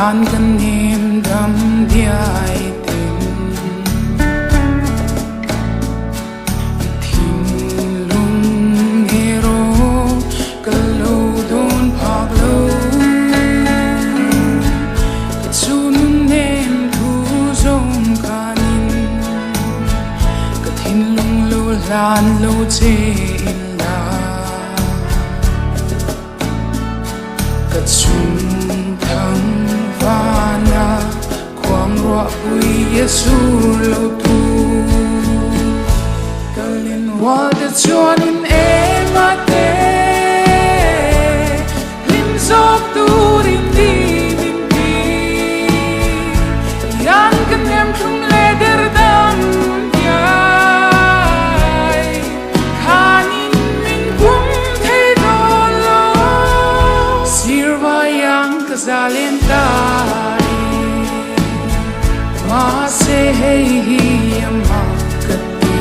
yan kan him dam diai tin thin lung hero kalo don phak lo chun nem thu zong kanin ka thin lung lo lan lo che in la ka chung thang vana quang roa ui yesu lo tu kalin wal de chuan in emate lim zok tu rin di min pi yan kan em thum le der dam yai khanin min bum thei do lo sirva yang ka zalen tai ma se hey hi ama kati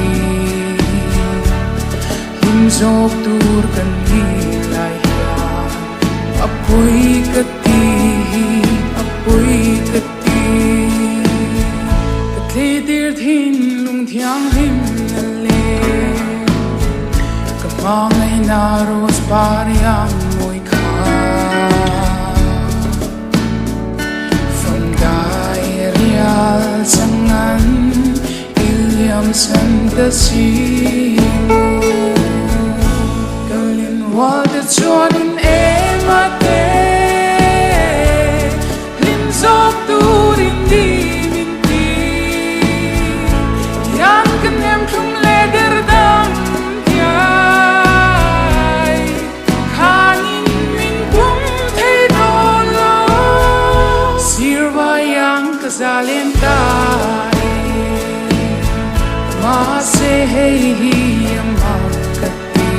lim zok tur kan hi lai ya apoi kati katle dir thin lung thiang him na le kamang na ros pariang moi kha from dial sangan iliam santa si kalin wal de chuan in emate lim zok tu rin di min pi yan kan em thum le der dam yai khanin min bum thei do lo sirva yang ka zalen tai ma se hey hi ama kati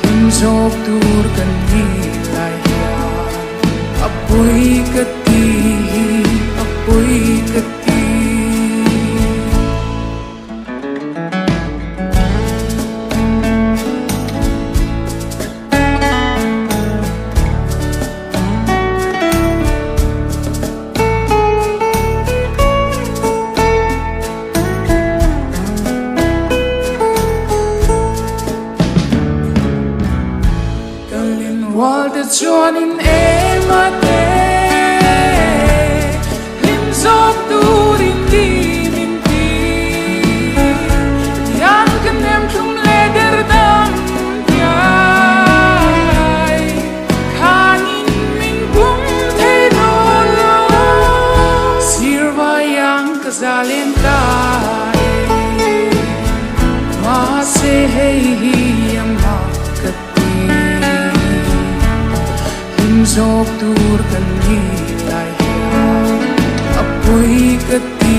lim zok tur kan hi lai ya apoi kati wal de chuan in emate lim zok tu rin di min pi yan kan em thum le der dam yai khanin min bum thei do lo sirva yang ka zalen tai ma se hey hi ama zok tur kan hi lai ya apoi kati